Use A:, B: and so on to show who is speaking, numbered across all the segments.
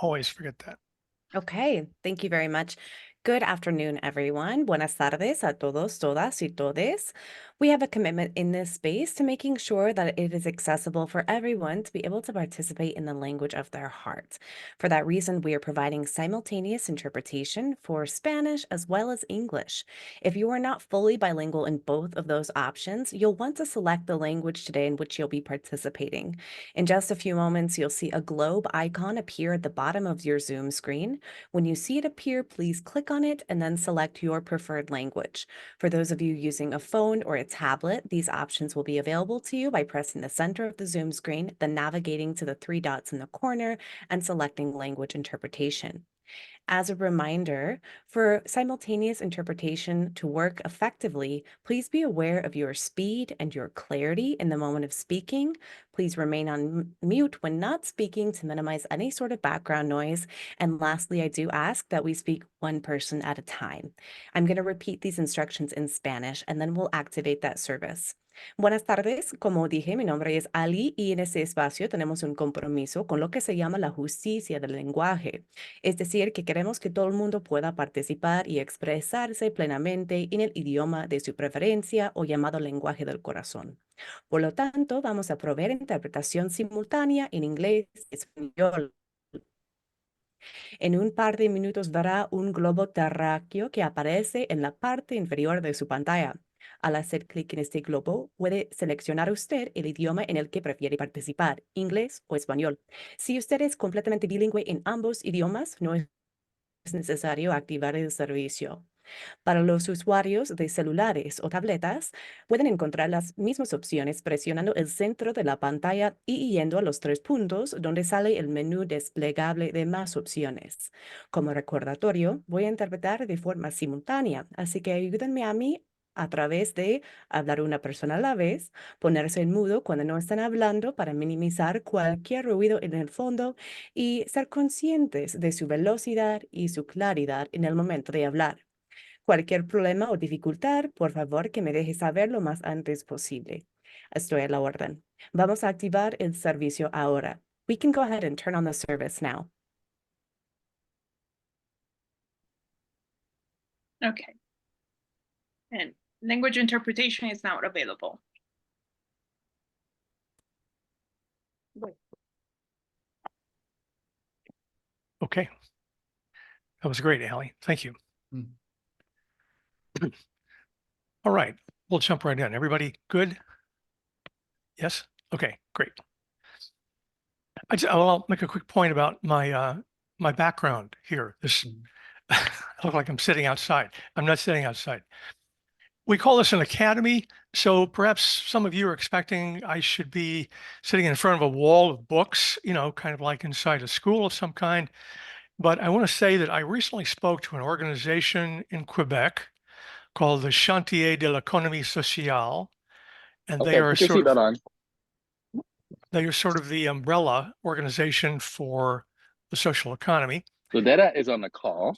A: always forget that.
B: Okay, thank you very much. Good afternoon, everyone. Buenas tardes a todos, todas, y todes. We have a commitment in this space to making sure that it is accessible for everyone to be able to participate in the language of their heart. For that reason, we are providing simultaneous interpretation for Spanish as well as English. If you are not fully bilingual in both of those options, you'll want to select the language today in which you'll be participating. In just a few moments, you'll see a globe icon appear at the bottom of your Zoom screen. When you see it appear, please click on it and then select your preferred language. For those of you using a phone or a tablet, these options will be available to you by pressing the center of the Zoom screen, then navigating to the three dots in the corner and selecting language interpretation. As a reminder, for simultaneous interpretation to work effectively, please be aware of your speed and your clarity in the moment of speaking. Please remain on mute when not speaking to minimize any sort of background noise. And lastly, I do ask that we speak one person at a time. I'm going to repeat these instructions in Spanish and then we'll activate that service. Buenas tardes, como dije, mi nombre es Ali y en este espacio tenemos un compromiso con lo que se llama la justicia del lenguaje. Es decir, que queremos que todo el mundo pueda participar y expresarse plenamente en el idioma de su preferencia o llamado lenguaje del corazón. Por lo tanto, vamos a proveer interpretación simultánea en inglés y español. En un par de minutos verá un globo terráqueo que aparece en la parte inferior de su pantalla. Al hacer clic en este globo, puede seleccionar usted el idioma en el que prefiere participar, inglés o español. Si usted es completamente bilingüe en ambos idiomas, no es necesario activar el servicio. Para los usuarios de celulares o tabletas, pueden encontrar las mismas opciones presionando el centro de la pantalla y yendo a los tres puntos donde sale el menú desplegable de más opciones. Como recordatorio, voy a interpretar de forma simultánea, así que ayúdenme a mí a través de hablar una persona a la vez, ponerse en mudo cuando no están hablando para minimizar cualquier ruido en el fondo y ser conscientes de su velocidad y su claridad en el momento de hablar. Cualquier problema o dificultad, por favor, que me deje saber lo más antes posible. Estoy a la orden. Vamos a activar el servicio ahora. We can go ahead and turn on the service now.
C: Okay. And language interpretation is now available.
A: Okay. That was great, Allie. Thank you. All right, we'll jump right in. Everybody good? Yes? Okay, great. I'll make a quick point about my background here. I look like I'm sitting outside. I'm not sitting outside. We call this an academy, so perhaps some of you are expecting I should be sitting in front of a wall of books, kind of like inside a school of some kind. But I want to say that I recently spoke to an organization in Quebec called the Chantier de l'Économie Sociale, and
D: Okay, put your seatbelt on.
A: they are sort of the umbrella organization for the social economy.
D: Zolidar is on the call.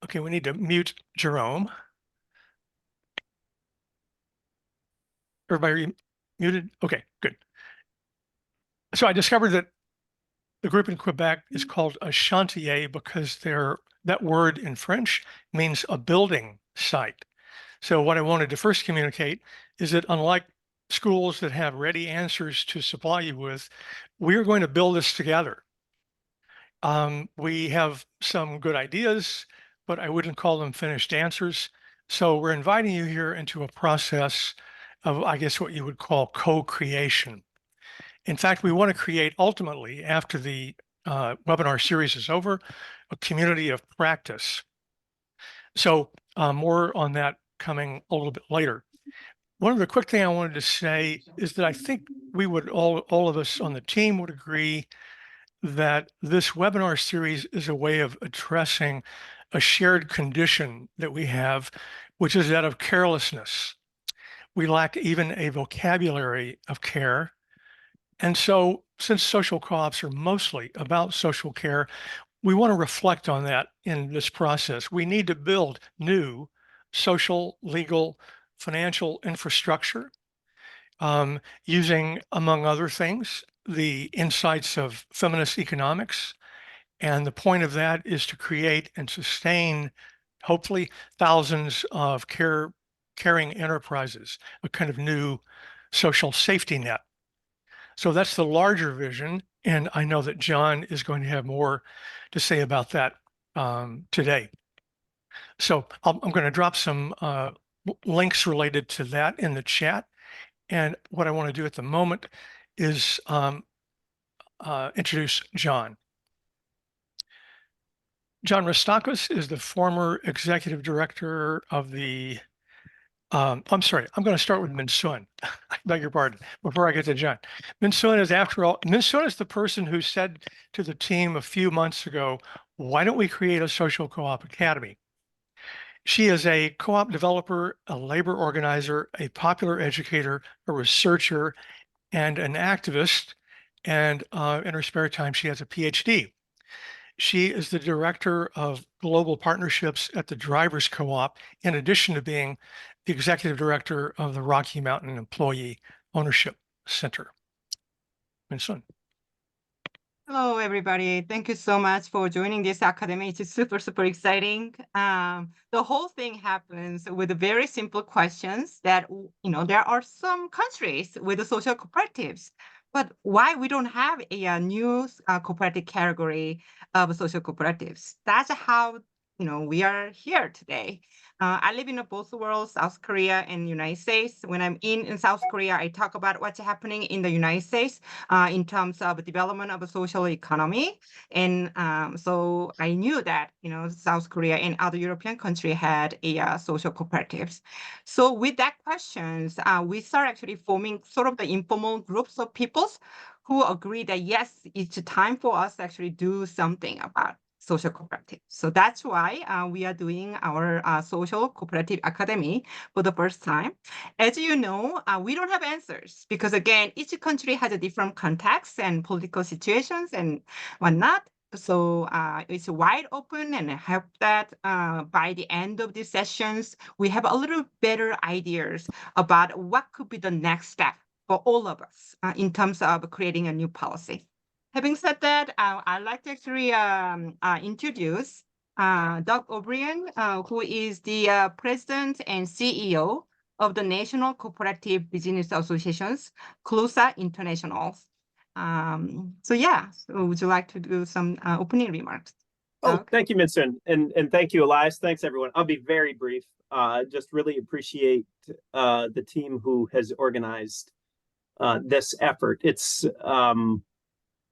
A: Okay, we need to mute Jerome. Everybody, are you muted? Okay, good. So I discovered that the group in Quebec is called a chantier because that word in French means a building site. So what I wanted to first communicate is that unlike schools that have ready answers to supply you with, we're going to build this together. We have some good ideas, but I wouldn't call them finished answers. So we're inviting you here into a process of, I guess, what you would call co-creation. In fact, we want to create ultimately, after the webinar series is over, a community of practice. So more on that coming a little bit later. One of the quick thing I wanted to say is that I think we would all of us on the team would agree that this webinar series is a way of addressing a shared condition that we have, which is that of carelessness. We lack even a vocabulary of care. And so since social co-ops are mostly about social care, we want to reflect on that in this process. We need to build new social, legal, financial infrastructure using, among other things, the insights of feminist economics And the point of that is to create and sustain, hopefully, thousands of caring enterprises, a kind of new social safety net. So that's the larger vision. And I know that John is going to have more to say about that today. So I'm going to drop some links related to that in the chat. And what I want to do at the moment is introduce John. John Restakis is the former executive director of the, I'm sorry, I'm going to start with Minsun. I beg your pardon, before I get to John. Minsun is, after all, Minsun is the person who said to the team a few months ago, why don't we create a social co-op academy? She is a co-op developer, a labor organizer, a popular educator, a researcher, and an activist. And in her spare time, she has a PhD. She is the director of global partnerships at the Drivers Co-op, in addition to being the executive director of the Rocky Mountain Employee Ownership Center. Minsun.
E: Hello, everybody. Thank you so much for joining this academy. It's super, super exciting. The whole thing happens with very simple questions that, there are some countries with the social cooperatives, but why we don't have a new cooperative category of social cooperatives? That's how, we are here today. I live in both worlds, South Korea and United States. When I'm in South Korea, I talk about what's happening in the United States in terms of development of a social economy. And so I knew that, South Korea and other European countries had a social cooperatives. So with that questions, we start actually forming sort of the informal groups of peoples who agree that, yes, it's time for us to actually do something about social cooperative. So that's why we are doing our social cooperative academy for the first time. As you know, we don't have answers because, again, each country has a different context and political situations and whatnot. So it's wide open, and I hope that by the end of these sessions, we have a little better ideas about what could be the next step for all of us in terms of creating a new policy. Having said that, I'd like to actually introduce Doug O'Brien, who is the president and CEO of the National Cooperative Business Associations, CLUSA International. So would you like to do some opening remarks?
F: Oh, thank you, Minsun, and thank you, Elias. Thanks, everyone. I'll be very brief. Just really appreciate the team who has organized this effort.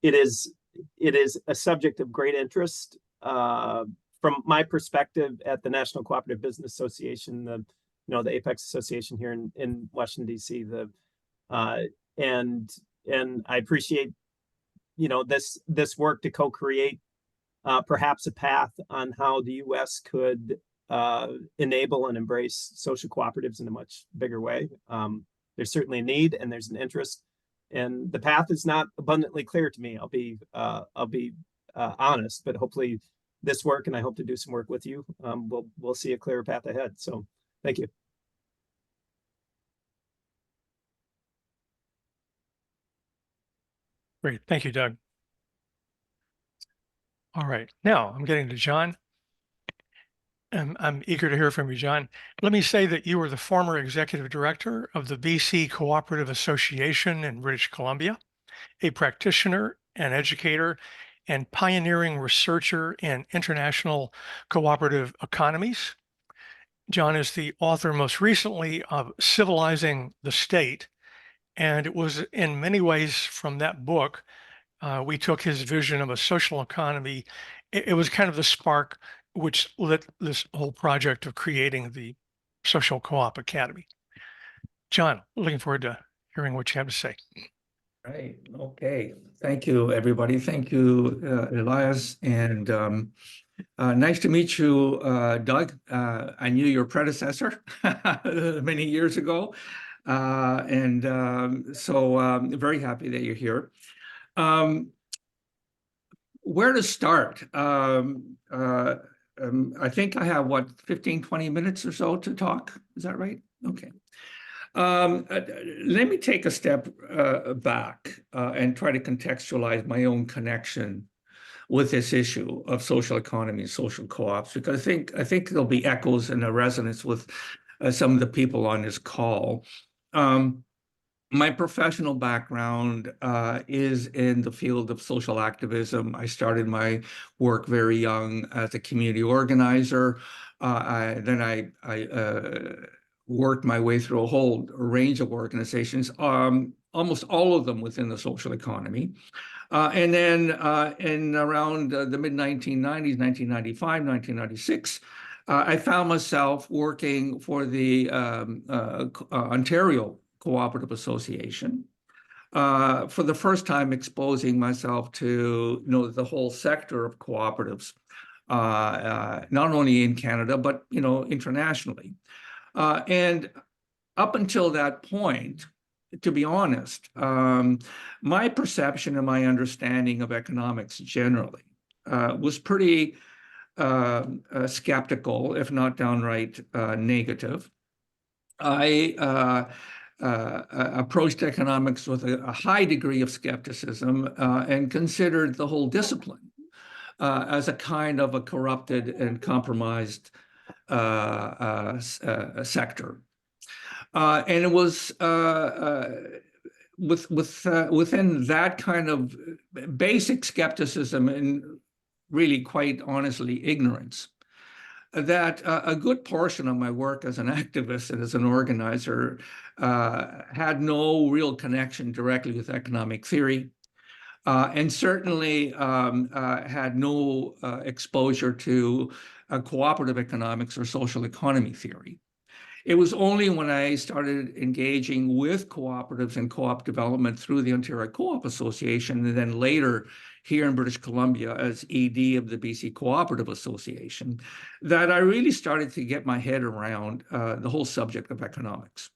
F: It is a subject of great interest from my perspective at the National Cooperative Business Association, the Apex Association here in Washington D.C. And I appreciate this work to co-create perhaps a path on how the U.S. could enable and embrace social cooperatives in a much bigger way. There's certainly a need and there's an interest. And the path is not abundantly clear to me. I'll be honest, but hopefully this work, and I hope to do some work with you, we'll see a clearer path ahead. So thank you.
A: Great. Thank you, Doug. All right. Now I'm getting to John. I'm eager to hear from you, John. Let me say that you were the former executive director of the BC Cooperative Association in British Columbia, a practitioner, an educator, and pioneering researcher in international cooperative economies. John is the author most recently of Civilizing the State, and it was in many ways from that book we took his vision of a social economy. It was kind of the spark which lit this whole project of creating the Social Co-op Academy. John, looking forward to hearing what you have to say.
G: Right. Okay. Thank you, everybody. Thank you, Elias. And nice to meet you, Doug. I knew your predecessor many years ago. So I'm very happy that you're here. Where to start? I think I have, 15, 20 minutes or so to talk. Is that right? Okay. Let me take a step back and try to contextualize my own connection with this issue of social economy and social co-ops, because I think there'll be echoes and a resonance with some of the people on this call. My professional background is in the field of social activism. I started my work very young as a community organizer. Then I worked my way through a whole range of organizations, almost all of them within the social economy. And then in around the mid-1990s, 1995, 1996, I found myself working for the Ontario Cooperative Association, for the first time exposing myself to the whole sector of cooperatives, not only in Canada, but internationally. And up until that point, to be honest, my perception and my understanding of economics generally was pretty skeptical, if not downright negative. I approached economics with a high degree of skepticism and considered the whole discipline as a kind of a corrupted and compromised sector. And it was within that kind of basic skepticism and really, quite honestly, ignorance, that a good portion of my work as an activist and as an organizer had no real connection directly with economic theory, and certainly had no exposure to cooperative economics or social economy theory. It was only when I started engaging with cooperatives and co-op development through the Ontario Co-op Association, and then later here in British Columbia as ED of the BC Cooperative Association, that I really started to get my head around the whole subject of economics.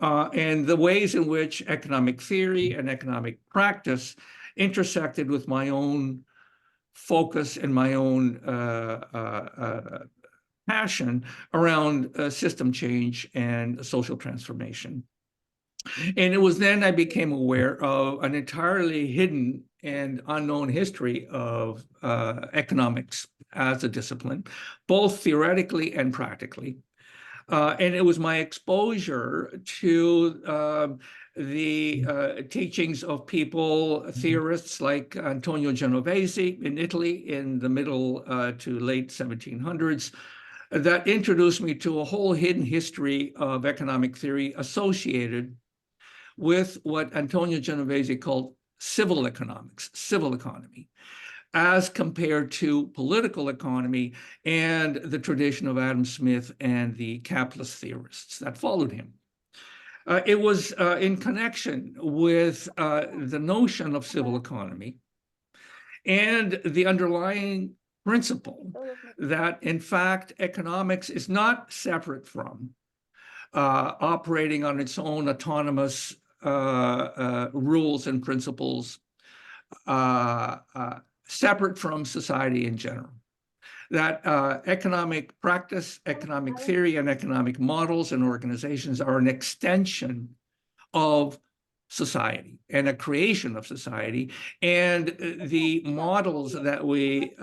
G: And the ways in which economic theory and economic practice intersected with my own focus and my own passion around system change and social transformation. And it was then I became aware of an entirely hidden and unknown history of economics as a discipline, both theoretically and practically. And it was my exposure to the teachings of people, theorists like Antonio Genovese in Italy in the middle to late 1700s, that introduced me to a whole hidden history of economic theory associated with what Antonio Genovese called civil economics, civil economy, as compared to political economy and the tradition of Adam Smith and the capitalist theorists that followed him. It was in connection with the notion of civil economy and the underlying principle that, in fact, economics is not separate from operating on its own autonomous rules and principles, separate from society in general. That economic practice, economic theory, and economic models and organizations are an extension of society and a creation of society, and the models that we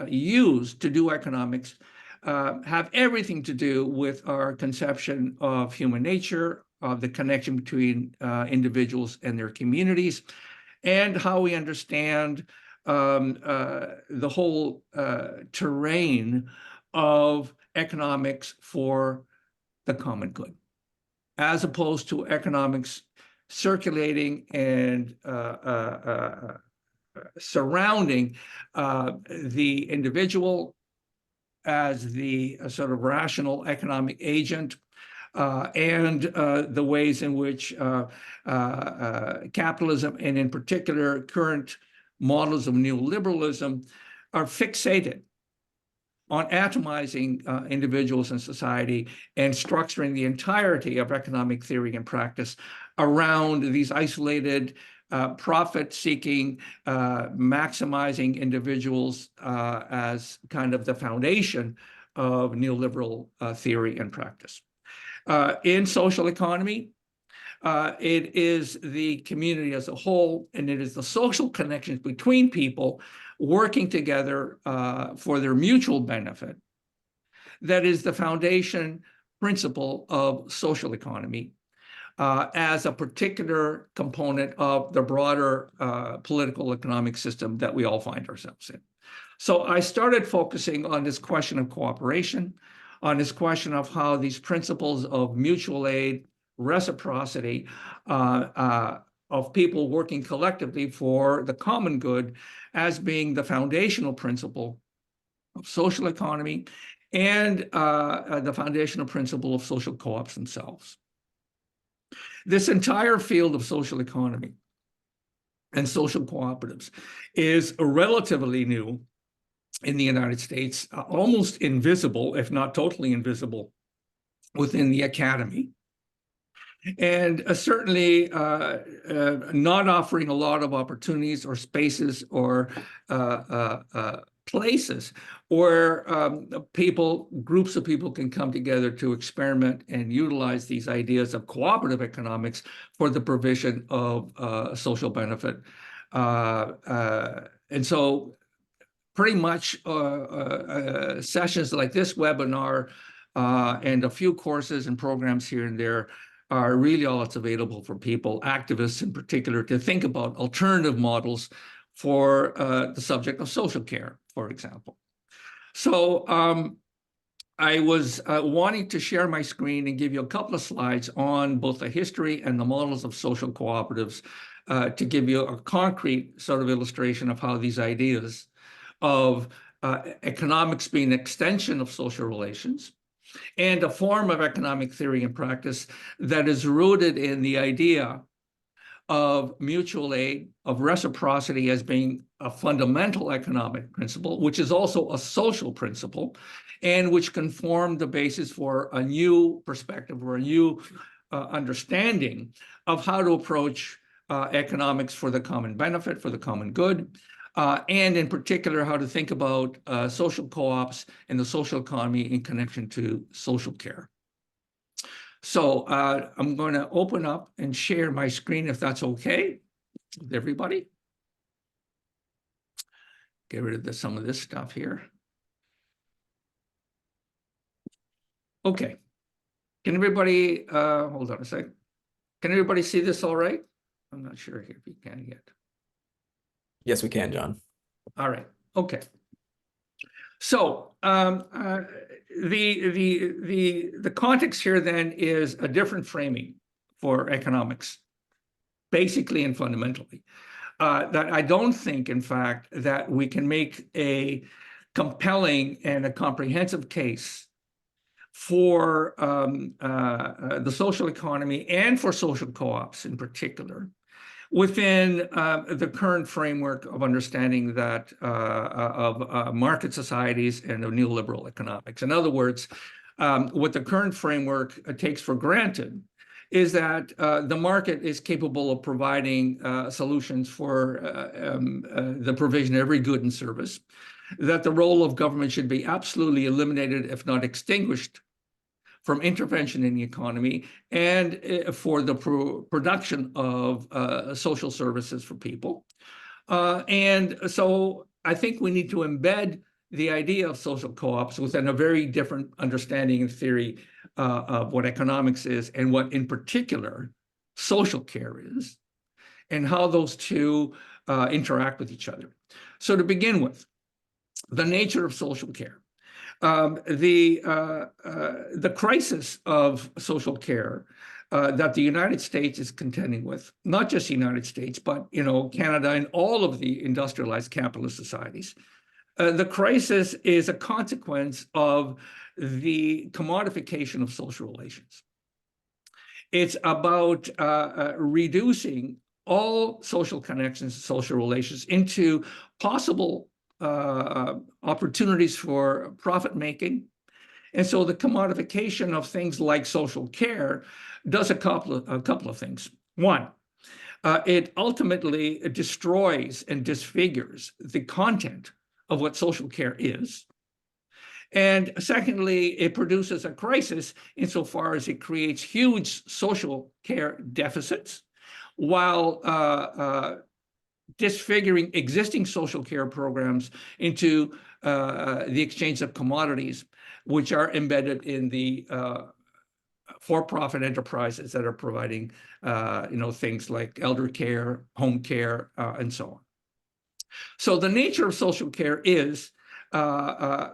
G: use to do economics have everything to do with our conception of human nature, of the connection between individuals and their communities, and how we understand the whole terrain of economics for the common good, as opposed to economics circulating and surrounding the individual as the sort of rational economic agent, and the ways in which capitalism, and in particular current models of neoliberalism, are fixated on atomizing individuals in society and structuring the entirety of economic theory and practice around these isolated, profit-seeking, maximizing individuals as kind of the foundation of neoliberal theory and practice. In social economy, it is the community as a whole, and it is the social connections between people working together for their mutual benefit that is the foundation principle of social economy as a particular component of the broader political economic system that we all find ourselves in. So I started focusing on this question of cooperation, on this question of how these principles of mutual aid, reciprocity, of people working collectively for the common good as being the foundational principle of social economy and the foundational principle of social co-ops themselves. This entire field of social economy and social cooperatives is relatively new in the United States, almost invisible, if not totally invisible, within the academy. And certainly not offering a lot of opportunities or spaces or places where groups of people can come together to experiment and utilize these ideas of cooperative economics for the provision of social benefit. And so pretty much sessions like this webinar and a few courses and programs here and there are really all that's available for people, activists in particular, to think about alternative models for the subject of social care, for example. So I was wanting to share my screen and give you a couple of slides on both the history and the models of social cooperatives to give you a concrete sort of illustration of how these ideas of economics being an extension of social relations and a form of economic theory and practice that is rooted in the idea of mutual aid, of reciprocity as being a fundamental economic principle, which is also a social principle, and which can form the basis for a new perspective or a new understanding of how to approach economics for the common benefit, for the common good, and in particular, how to think about social co-ops and the social economy in connection to social care. So I'm going to open up and share my screen, if that's okay with everybody. Get rid of some of this stuff here. Okay. Can everybody, hold on a second. Can everybody see this all right? I'm not sure if you can yet.
H: Yes, we can, John.
G: All right. Okay. So the context here then is a different framing for economics, basically and fundamentally. That I don't think, in fact, that we can make a compelling and a comprehensive case for the social economy and for social co-ops in particular within the current framework of understanding that of market societies and of neoliberal economics. In other words, what the current framework takes for granted is that the market is capable of providing solutions for the provision of every good and service, that the role of government should be absolutely eliminated, if not extinguished, from intervention in the economy and for the production of social services for people. And so I think we need to embed the idea of social co-ops within a very different understanding and theory of what economics is and what, in particular, social care is, and how those two interact with each other. So to begin with, the nature of social care. The crisis of social care that the United States is contending with, not just the United States, but Canada and all of the industrialized capitalist societies, the crisis is a consequence of the commodification of social relations. It's about reducing all social connections, social relations into possible opportunities for profit making. And so the commodification of things like social care does a couple of things. One, it ultimately destroys and disfigures the content of what social care is. And secondly, it produces a crisis insofar as it creates huge social care deficits while disfiguring existing social care programs into the exchange of commodities, which are embedded in the for-profit enterprises that are providing, things like elder care, home care, and so on. So the nature of social care is a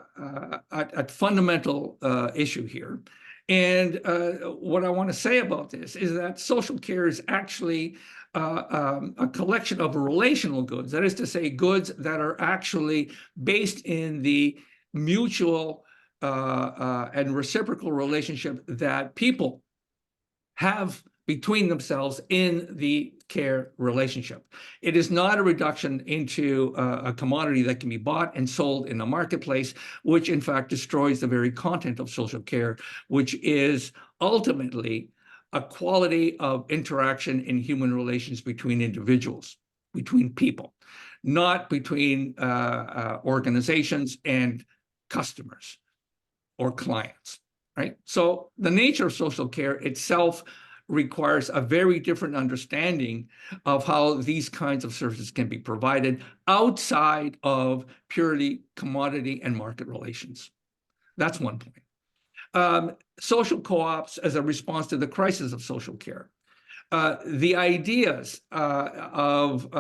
G: fundamental issue here. And what I want to say about this is that social care is actually a collection of relational goods. That is to say, goods that are actually based in the mutual and reciprocal relationship that people have between themselves in the care relationship. It is not a reduction into a commodity that can be bought and sold in the marketplace, which in fact destroys the very content of social care, which is ultimately a quality of interaction in human relations between individuals, between people, not between organizations and customers or clients, right? So the nature of social care itself requires a very different understanding of how these kinds of services can be provided outside of purely commodity and market relations. That's one point. Social co-ops as a response to the crisis of social care. The ideas of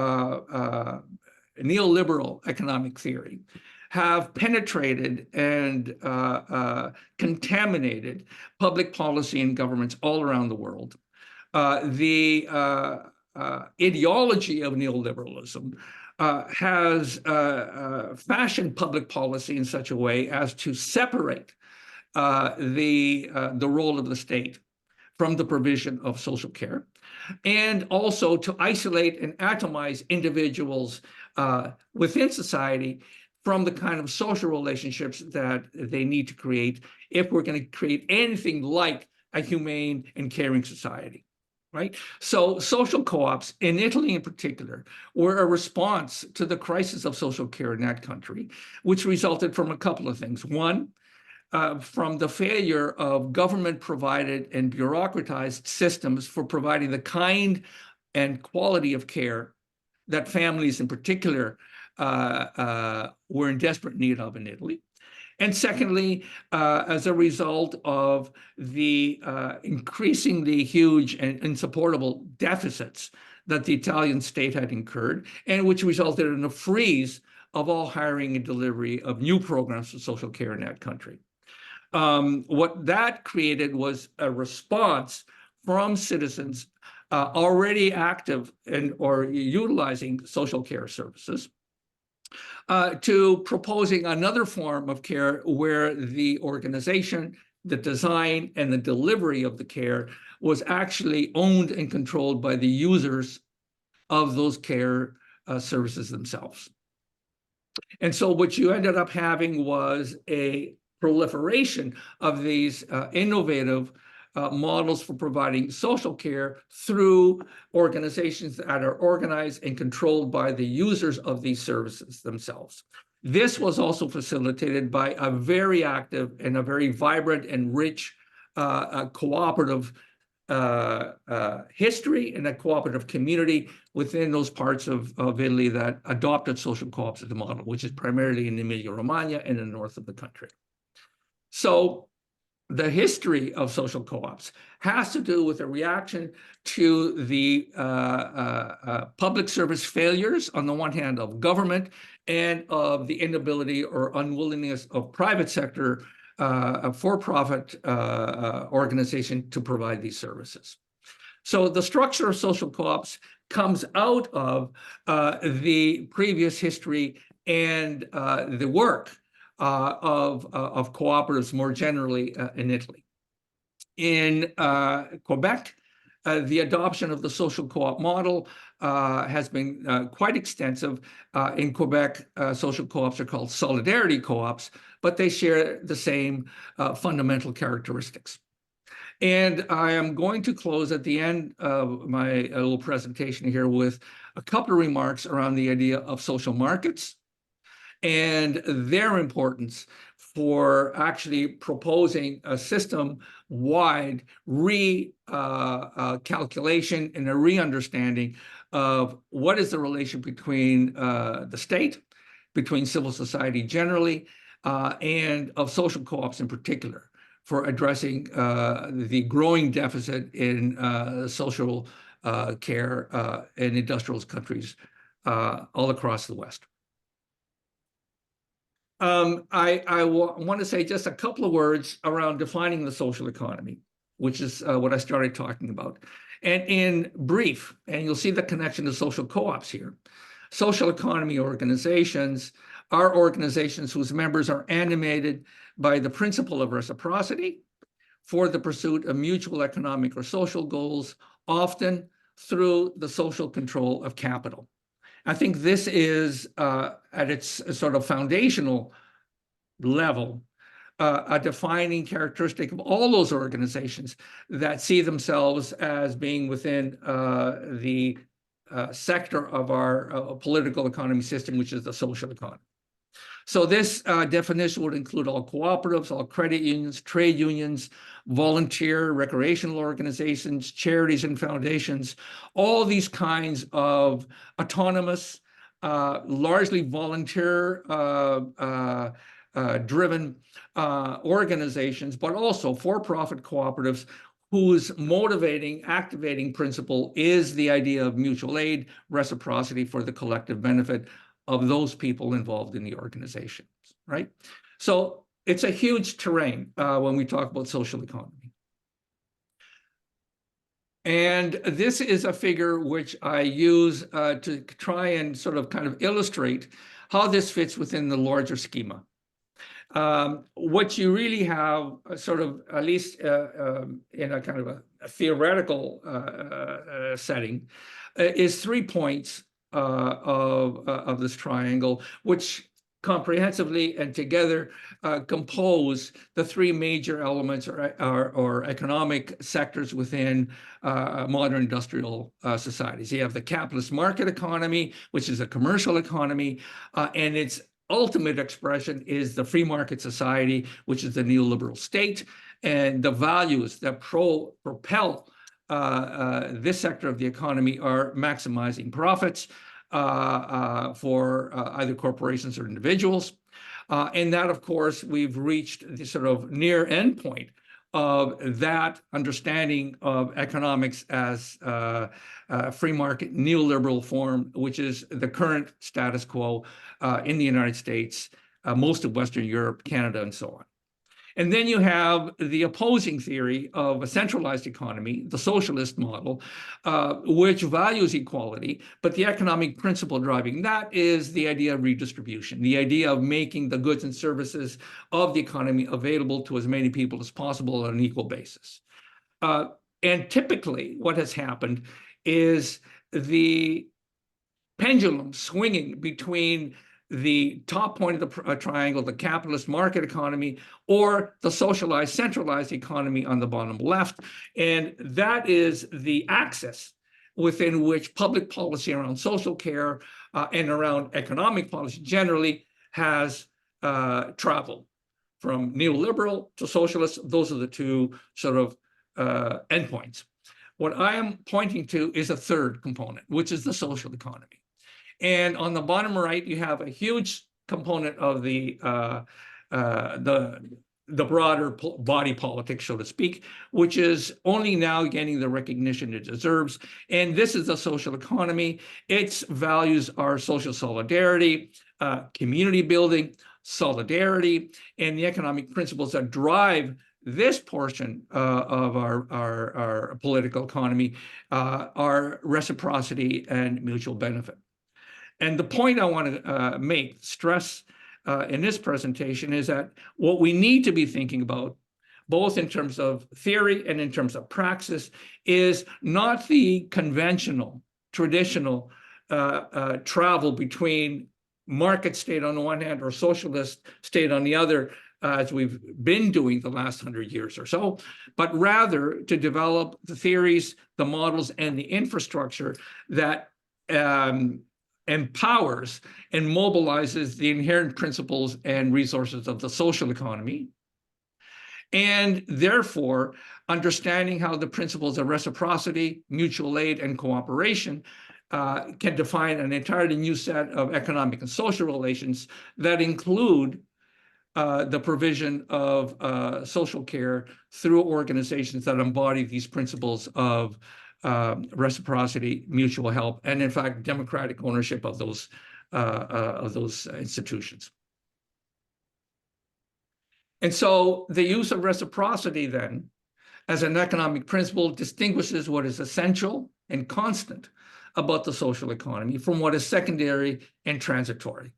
G: neoliberal economic theory have penetrated and contaminated public policy and governments all around the world. The ideology of neoliberalism has fashioned public policy in such a way as to separate the role of the state from the provision of social care, and also to isolate and atomize individuals within society from the kind of social relationships that they need to create if we're going to create anything like a humane and caring society, right? So social co-ops, in Italy in particular, were a response to the crisis of social care in that country, which resulted from a couple of things. One, from the failure of government-provided and bureaucratized systems for providing the kind and quality of care that families in particular were in desperate need of in Italy. And secondly, as a result of the increasingly huge and insupportable deficits that the Italian state had incurred, and which resulted in a freeze of all hiring and delivery of new programs for social care in that country. What that created was a response from citizens already active and or utilizing social care services to proposing another form of care where the organization, the design, and the delivery of the care was actually owned and controlled by the users of those care services themselves. And so what you ended up having was a proliferation of these innovative models for providing social care through organizations that are organized and controlled by the users of these services themselves. This was also facilitated by a very active and a very vibrant and rich cooperative history and a cooperative community within those parts of Italy that adopted social co-ops as a model, which is primarily in Emilia-Romagna and in the north of the country. So the history of social co-ops has to do with a reaction to the public service failures, on the one hand, of government, and of the inability or unwillingness of private sector for-profit organization to provide these services. So the structure of social co-ops comes out of the previous history and the work of cooperatives more generally in Italy. In Quebec, the adoption of the social co-op model has been quite extensive. In Quebec, social co-ops are called solidarity co-ops, but they share the same fundamental characteristics. And I am going to close at the end of my little presentation here with a couple of remarks around the idea of social markets and their importance for actually proposing a system-wide calculation and a re-understanding of what is the relation between the state, between civil society generally, and of social co-ops in particular, for addressing the growing deficit in social care in industrial countries all across the West. I want to say just a couple of words around defining the social economy, which is what I started talking about. And in brief, and you'll see the connection to social co-ops here, social economy organizations are organizations whose members are animated by the principle of reciprocity for the pursuit of mutual economic or social goals, often through the social control of capital. I think this is, at its sort of foundational level, a defining characteristic of all those organizations that see themselves as being within the sector of our political economy system, which is the social economy. So this definition would include all cooperatives, all credit unions, trade unions, volunteer, recreational organizations, charities and foundations, all these kinds of autonomous, largely volunteer driven organizations, but also for-profit cooperatives whose motivating, activating principle is the idea of mutual aid, reciprocity for the collective benefit of those people involved in the organizations, right? So it's a huge terrain when we talk about social economy. And this is a figure which I use to try and sort of kind of illustrate how this fits within the larger schema. What you really have sort of, at least in a kind of a theoretical setting, is 3 points of this triangle, which comprehensively and together compose the 3 major elements or economic sectors within modern industrial societies. You have the capitalist market economy, which is a commercial economy, and its ultimate expression is the free market society, which is the neoliberal state, and the values that propel this sector of the economy are maximizing profits for either corporations or individuals. And that, of course, we've reached the sort of near end point of that understanding of economics as free market neoliberal form, which is the current status quo in the United States, most of Western Europe, Canada, and so on. And then you have the opposing theory of a centralized economy, the socialist model, which values equality, but the economic principle driving that is the idea of redistribution, the idea of making the goods and services of the economy available to as many people as possible on an equal basis. And typically what has happened is the pendulum swinging between the top point of the triangle, the capitalist market economy, or the socialized, centralized economy on the bottom left. And that is the axis within which public policy around social care and around economic policy generally has traveled from neoliberal to socialist. Those are the 2 sort of endpoints. What I am pointing to is a third component, which is the social economy. And on the bottom right, you have a huge component of the broader body politic, so to speak, which is only now getting the recognition it deserves. And this is the social economy. Its values are social solidarity, community building, solidarity, and the economic principles that drive this portion of our political economy are reciprocity and mutual benefit. And the point I want to stress in this presentation is that what we need to be thinking about, both in terms of theory and in terms of praxis, is not the conventional, traditional travel between market state on the one hand or socialist state on the other, as we've been doing the last 100 years or so, but rather to develop the theories, the models, and the infrastructure that empowers and mobilizes the inherent principles and resources of the social economy. And therefore, understanding how the principles of reciprocity, mutual aid, and cooperation can define an entirely new set of economic and social relations that include the provision of social care through organizations that embody these principles of reciprocity, mutual help, and in fact, democratic ownership of those institutions. And so the use of reciprocity then as an economic principle distinguishes what is essential and constant about the social economy from what is secondary and transitory.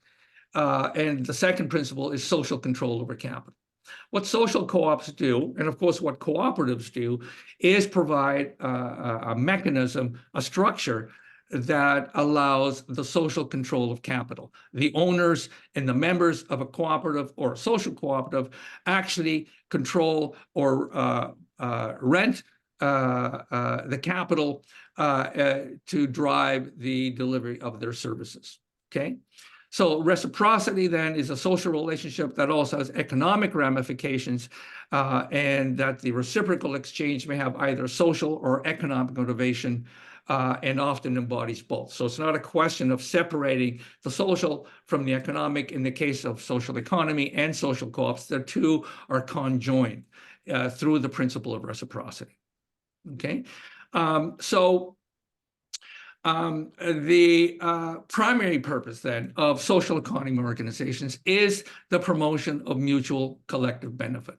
G: And the second principle is social control over capital. What social co-ops do, and of course what cooperatives do, is provide a mechanism, a structure that allows the social control of capital. The owners and the members of a cooperative or a social cooperative actually control or rent the capital to drive the delivery of their services, okay? So reciprocity then is a social relationship that also has economic ramifications, and that the reciprocal exchange may have either social or economic motivation, and often embodies both. So it's not a question of separating the social from the economic. In the case of social economy and social co-ops, the two are conjoined through the principle of reciprocity, okay? The primary purpose then of social economy organizations is the promotion of mutual collective benefit.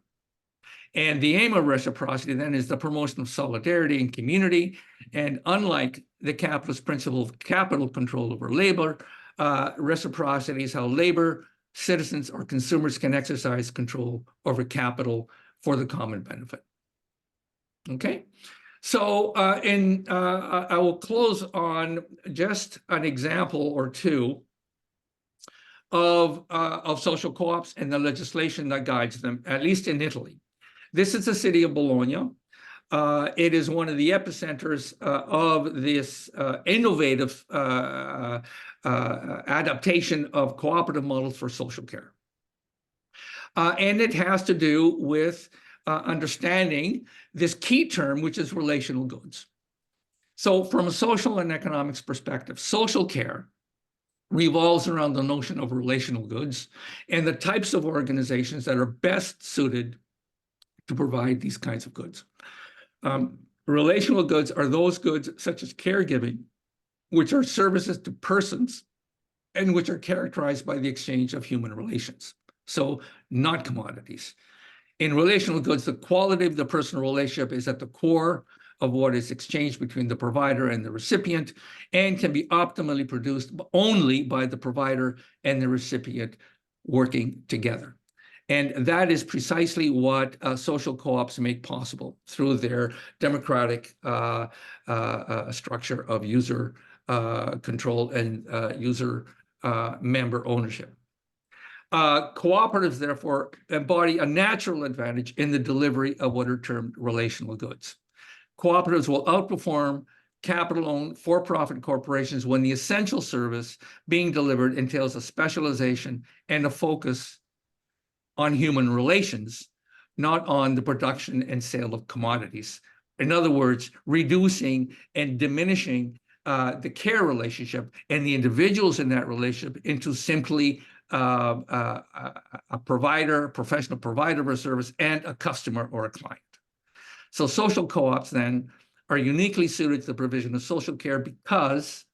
G: And the aim of reciprocity then is the promotion of solidarity and community. And unlike the capitalist principle of capital control over labor, reciprocity is how labor, citizens, or consumers can exercise control over capital for the common benefit. Okay? So I will close on just an example or two of social co-ops and the legislation that guides them, at least in Italy. This is the city of Bologna. It is one of the epicenters of this innovative adaptation of cooperative models for social care. And it has to do with understanding this key term, which is relational goods. So from a social and economics perspective, social care revolves around the notion of relational goods and the types of organizations that are best suited to provide these kinds of goods. Relational goods are those goods such as caregiving, which are services to persons and which are characterized by the exchange of human relations. So not commodities. In relational goods, the quality of the personal relationship is at the core of what is exchanged between the provider and the recipient, and can be optimally produced only by the provider and the recipient working together. And that is precisely what social co-ops make possible through their democratic structure of user control and user member ownership. Cooperatives, therefore, embody a natural advantage in the delivery of what are termed relational goods. Cooperatives will outperform capital-owned for-profit corporations when the essential service being delivered entails a specialization and a focus on human relations, not on the production and sale of commodities. In other words, reducing and diminishing the care relationship and the individuals in that relationship into simply a provider, a professional provider of a service, and a customer or a client. So social co-ops then are uniquely suited to the provision of social care because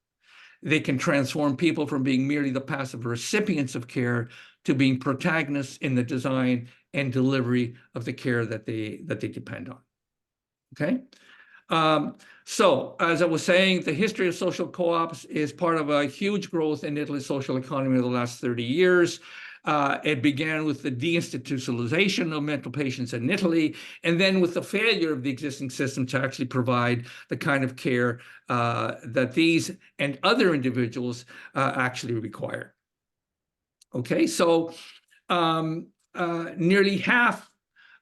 G: they can transform people from being merely the passive recipients of care to being protagonists in the design and delivery of the care that they depend on. Okay? So as I was saying, the history of social co-ops is part of a huge growth in Italy's social economy over the last 30 years. It began with the deinstitutionalization of mental patients in Italy, and then with the failure of the existing system to actually provide the kind of care that these and other individuals actually require. Okay, so nearly half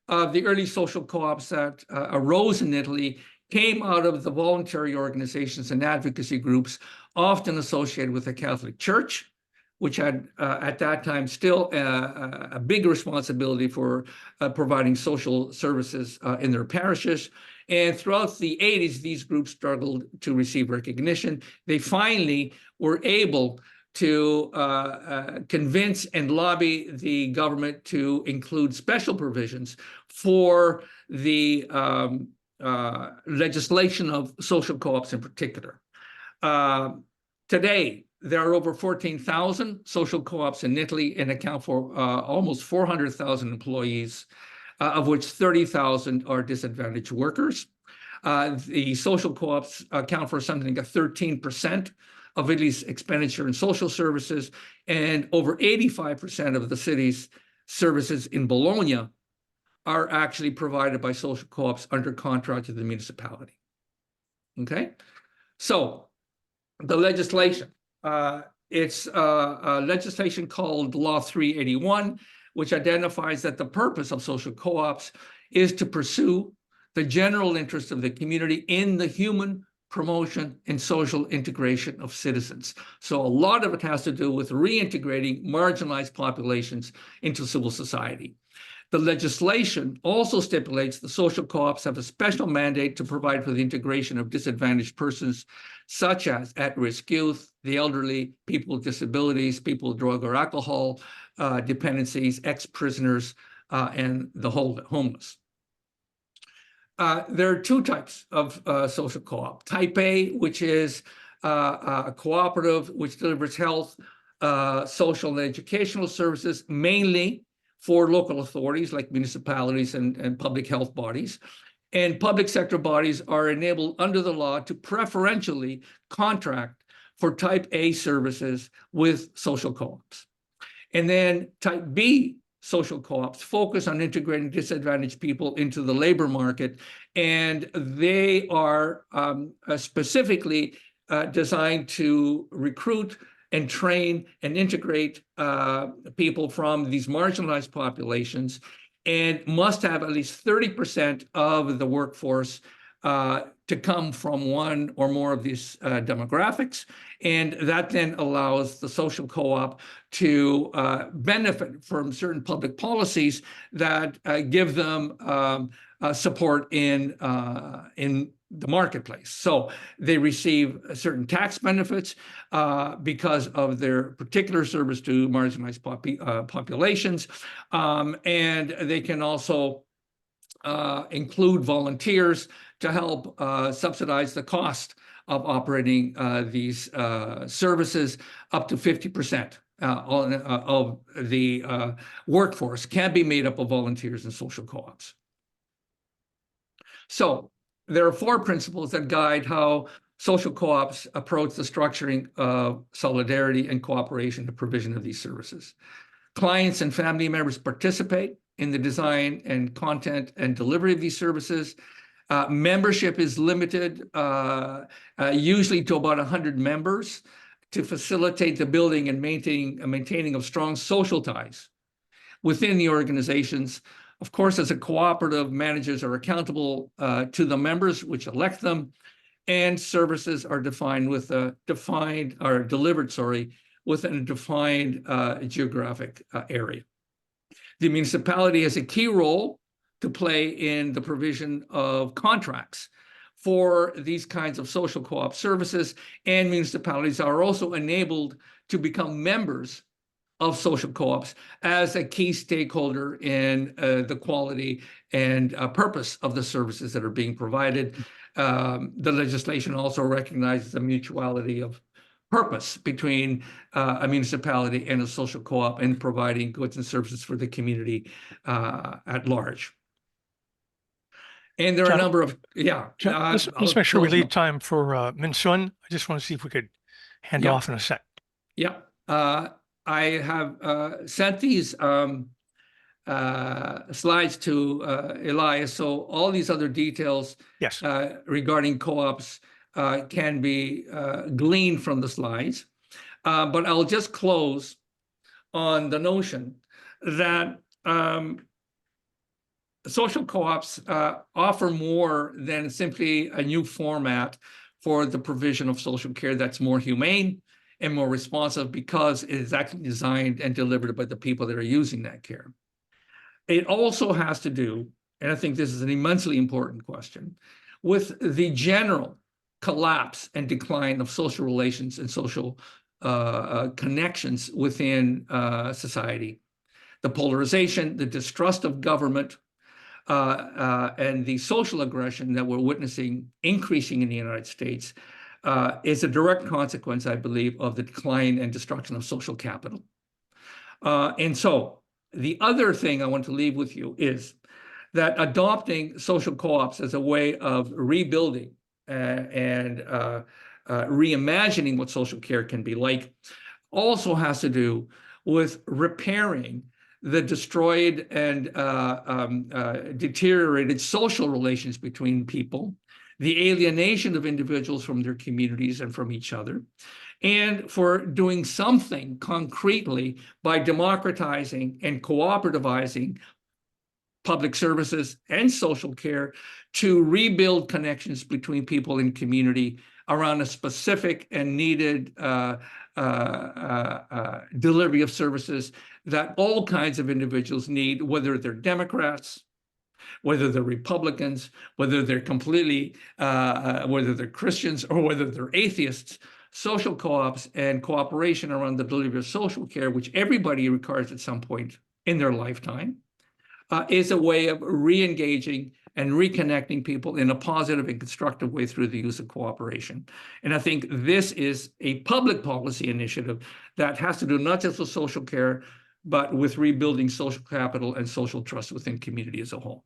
G: of the early social co-ops that arose in Italy came out of the voluntary organizations and advocacy groups, often associated with the Catholic Church, which had at that time still a big responsibility for providing social services in their parishes. And throughout the 80s, these groups struggled to receive recognition. They finally were able to convince and lobby the government to include special provisions for the legislation of social co-ops in particular. Today, there are over 14,000 social co-ops in Italy and account for almost 400,000 employees, of which 30,000 are disadvantaged workers. The social co-ops account for something like 13% of Italy's expenditure in social services, and over 85% of the city's services in Bologna are actually provided by social co-ops under contract to the municipality. Okay, so the legislation. It's a legislation called Law 381, which identifies that the purpose of social co-ops is to pursue the general interest of the community in the human promotion and social integration of citizens. So a lot of it has to do with reintegrating marginalized populations into civil society. The legislation also stipulates the social co-ops have a special mandate to provide for the integration of disadvantaged persons, such as at-risk youth, the elderly, people with disabilities, people with drug or alcohol dependencies, ex-prisoners, and the homeless. There are two types of social co-op. Type A, which is a cooperative which delivers health, social, and educational services, mainly for local authorities like municipalities and public health bodies. And public sector bodies are enabled under the law to preferentially contract for type A services with social co-ops. And then type B social co-ops focus on integrating disadvantaged people into the labor market, and they are specifically designed to recruit and train and integrate people from these marginalized populations, and must have at least 30% of the workforce to come from one or more of these demographics. And that then allows the social co-op to benefit from certain public policies that give them support in the marketplace. So they receive certain tax benefits because of their particular service to marginalized populations. And they can also include volunteers to help subsidize the cost of operating these services. Up to 50% of the workforce can be made up of volunteers and social co-ops. So there are 4 principles that guide how social co-ops approach the structuring of solidarity and cooperation, the provision of these services. Clients and family members participate in the design and content and delivery of these services. Membership is limited, usually to about 100 members, to facilitate the building and maintaining of strong social ties within the organizations. Of course, as a cooperative, managers are accountable to the members, which elect them, and services are delivered, within a defined geographic area. The municipality has a key role to play in the provision of contracts for these kinds of social co-op services, and municipalities are also enabled to become members of social co-ops as a key stakeholder in the quality and purpose of the services that are being provided. The legislation also recognizes the mutuality of purpose between a municipality and a social co-op in providing goods and services for the community at large. And there are a number of,
A: let's make sure we leave time for Minsun. I just want to see if we could hand off in a sec.
G: Yeah, I have sent these slides to Elias, so all these other details regarding co-ops can be gleaned from the slides. But I'll just close on the notion that social co-ops offer more than simply a new format for the provision of social care that's more humane and more responsive because it is actually designed and delivered by the people that are using that care. It also has to do, and I think this is an immensely important question, with the general collapse and decline of social relations and social connections within society. The polarization, the distrust of government, and the social aggression that we're witnessing increasing in the United States is a direct consequence, I believe, of the decline and destruction of social capital. And so the other thing I want to leave with you is that adopting social co-ops as a way of rebuilding and reimagining what social care can be like also has to do with repairing the destroyed and deteriorated social relations between people, the alienation of individuals from their communities and from each other, and for doing something concretely by democratizing and cooperativizing public services and social care to rebuild connections between people in community around a specific and needed delivery of services that all kinds of individuals need, whether they're Democrats, whether they're Republicans, whether they're completely, whether they're Christians or whether they're atheists. Social co-ops and cooperation around the delivery of social care, which everybody requires at some point in their lifetime, is a way of re-engaging and reconnecting people in a positive and constructive way through the use of cooperation. And I think this is a public policy initiative that has to do not just with social care, but with rebuilding social capital and social trust within community as a whole.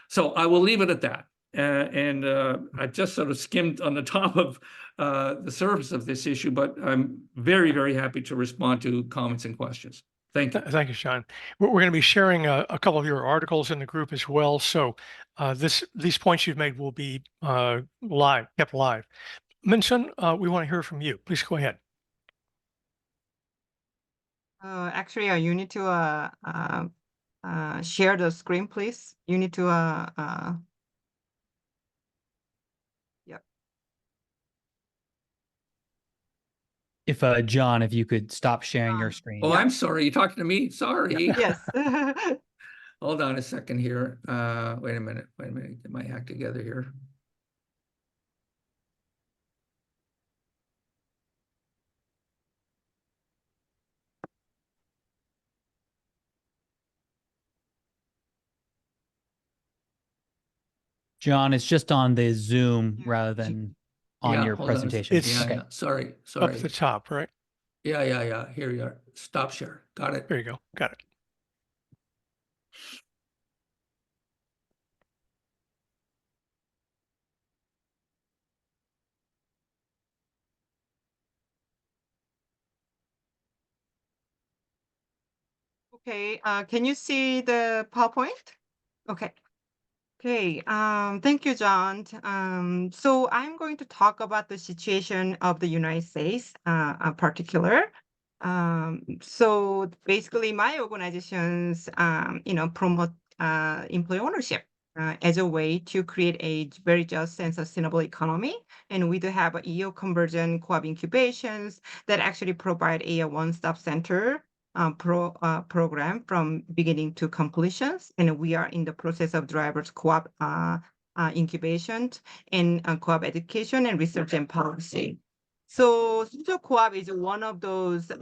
G: So I will leave it at that. I just sort of skimmed on the top of the surface of this issue, but I'm very, very happy to respond to comments and questions. Thank you.
A: Thank you, Sean. We're going to be sharing a couple of your articles in the group as well. So these points you've made will be kept live. Minsun, we want to hear from you. Please go ahead.
E: Actually, you need to share the screen, please. You need to yep.
I: If John, if you could stop sharing your screen.
G: Oh, I'm sorry. You're talking to me? Sorry.
E: Yes.
G: Hold on a second here. Wait a minute. Get my act together here.
I: John, it's just on the Zoom rather than on your
G: hold on a
I: presentation.
A: It's
G: Yeah. Sorry.
A: up at the top, right?
G: Yeah. Here you are. Stop share. Got it.
A: There you go. Got it.
E: Okay, can you see the PowerPoint? Okay. Okay, thank you, John. So I'm going to talk about the situation of the United States, in particular. So basically, my organizations, promote employee ownership as a way to create a very just and sustainable economy. And we do have a EO conversion co-op incubations that actually provide a one-stop center program from beginning to completions, and we are in the process of drivers co-op incubation and co-op education and research and policy. So social co-op is one of those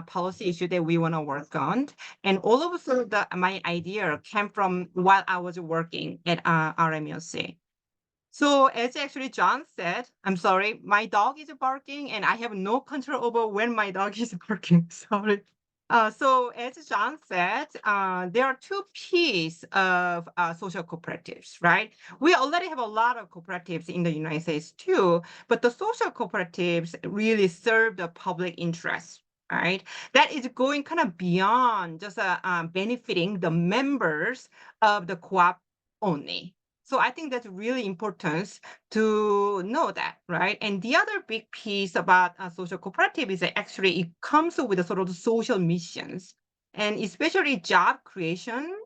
E: policy issues that we want to work on. And all of a sudden, my idea came from while I was working at RMEOC. So as actually John said, I'm sorry, my dog is barking and I have no control over when my dog is barking. Sorry. So as John said, there are two pieces of social cooperatives, right? We already have a lot of cooperatives in the United States too, but the social cooperatives really serve the public interest, right? That is going kind of beyond just benefiting the members of the co-op only. So I think that's really important to know that, right? And the other big piece about social cooperative is that actually it comes with a sort of social missions, and especially job creation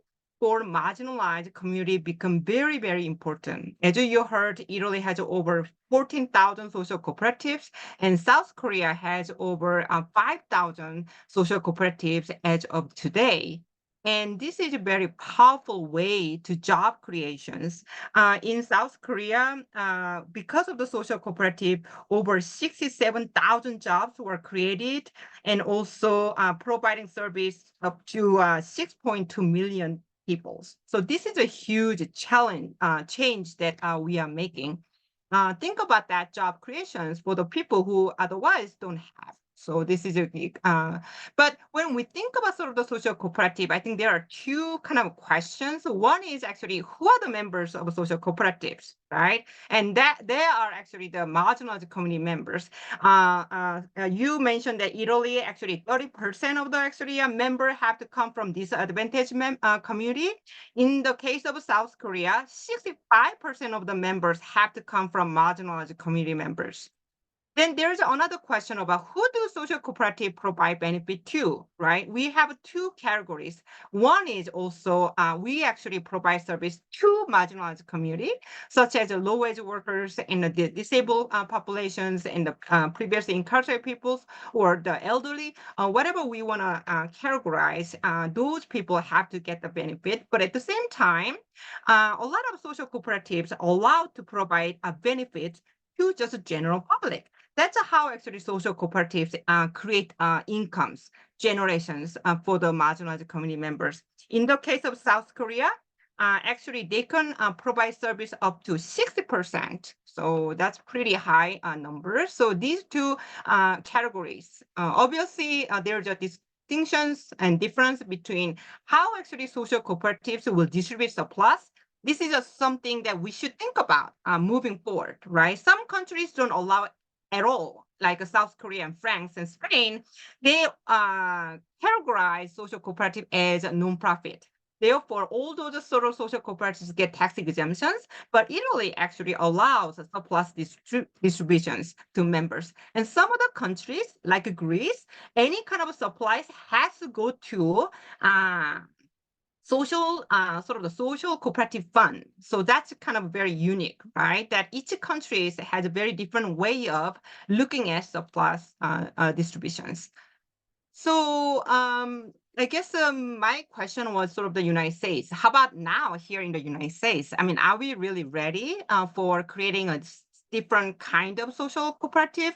E: for marginalized community become very, very important. As you heard, Italy has over 14,000 social cooperatives, and South Korea has over 5,000 social cooperatives as of today. And this is a very powerful way to job creations. In South Korea, because of the social cooperative, over 67,000 jobs were created, and also providing service up to 6.2 million people. So this is a huge challenge, change that we are making. Think about that job creations for the people who otherwise don't have. So this is a big, but when we think about sort of the social cooperative, I think there are two kind of questions. One is actually who are the members of social cooperatives, right? And that they are actually the marginalized community members. You mentioned that Italy actually 30% of the actually member have to come from disadvantaged community. In the case of South Korea, 65% of the members have to come from marginalized community members. Then there's another question about who do social cooperative provide benefit to, right? We have two categories. One is also we actually provide service to marginalized community, such as the low-wage workers and the disabled populations and the previously incarcerated peoples or the elderly. Whatever we want to categorize, those people have to get the benefit. But at the same time, a lot of social cooperatives are allowed to provide a benefit to just the general public. That's how actually social cooperatives create incomes, generations for the marginalized community members. In the case of South Korea, actually they can provide service up to 60%. So that's pretty high number. So these two categories, obviously there's a distinctions and difference between how actually social cooperatives will distribute surplus. This is just something that we should think about moving forward, right? Some countries don't allow it at all, like South Korea and France and Spain. They categorize social cooperative as a nonprofit. Therefore, all those sort of social cooperatives get tax exemptions, but Italy actually allows surplus distributions to members. And some other countries, like Greece, any kind of supplies has to go to social, sort of the social cooperative fund. So that's kind of very unique, right? That each country has a very different way of looking at surplus distributions. So I guess my question was sort of the United States. How about now here in the United States? I mean, are we really ready for creating a different kind of social cooperative?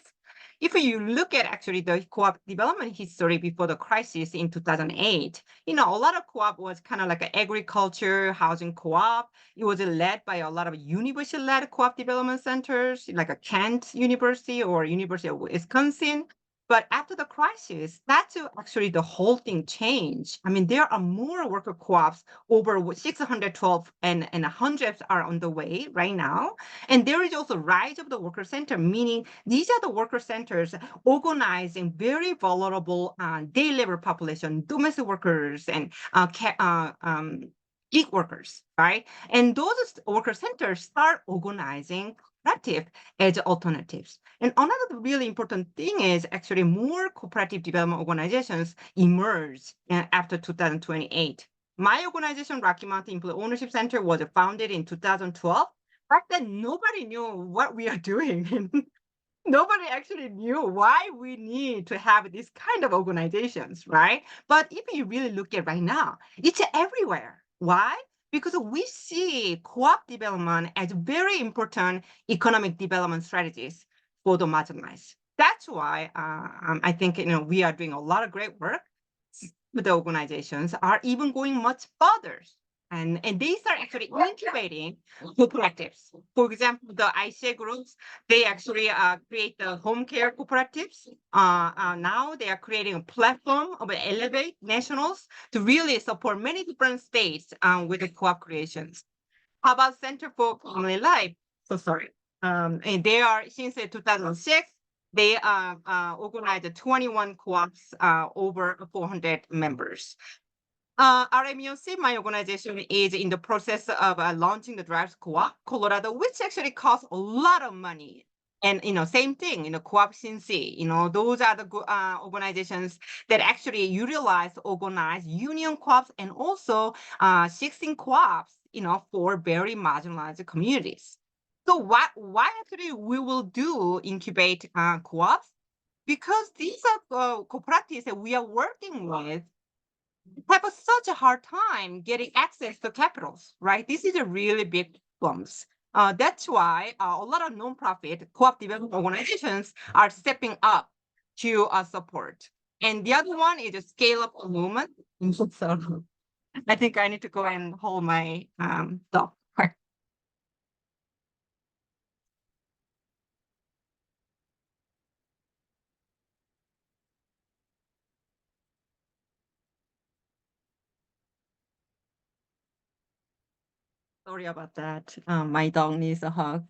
E: If you look at actually the co-op development history before the crisis in 2008, a lot of co-op was kind of like an agriculture housing co-op. It was led by a lot of university-led co-op development centers, like a Kent University or University of Wisconsin. But after the crisis, that's actually the whole thing changed. I mean, there are more worker co-ops, over 612 and hundreds are on the way right now. And there is also rise of the worker center, meaning these are the worker centers organizing very vulnerable day labor population, domestic workers and gig workers, right? And those worker centers start organizing cooperative as alternatives. And another really important thing is actually more cooperative development organizations emerged after 2028. My organization, Rocky Mountain Employee Ownership Center, was founded in 2012. Back then, nobody knew what we are doing. Nobody actually knew why we need to have these kind of organizations, right? But if you really look at right now, it's everywhere. Why? Because we see co-op development as very important economic development strategies for the marginalized. That's why I think we are doing a lot of great work. But the organizations are even going much further. And they start actually incubating cooperatives. For example, the ICA groups, they actually create the home care cooperatives. Now they are creating a platform of Elevate Nationals to really support many different states with the co-op creations. How about Center for Family Life? So sorry. And they are, since 2006, they organized 21 co-ops, over 400 members. RMEOC, my organization, is in the process of launching the Drives Co-op Colorado, which actually costs a lot of money. And, same thing, Co-op Sinsi, those are the organizations that actually utilize, organize union co-ops and also 16 co-ops, for very marginalized communities. So why actually we will do incubate co-ops? Because these are cooperatives that we are working with have such a hard time getting access to capitals, right? This is a really big problem. That's why a lot of nonprofit co-op development organizations are stepping up to support. And the other one is a scale-up movement. So I think I need to go and hold my dog. Sorry about that. My dog needs a hug.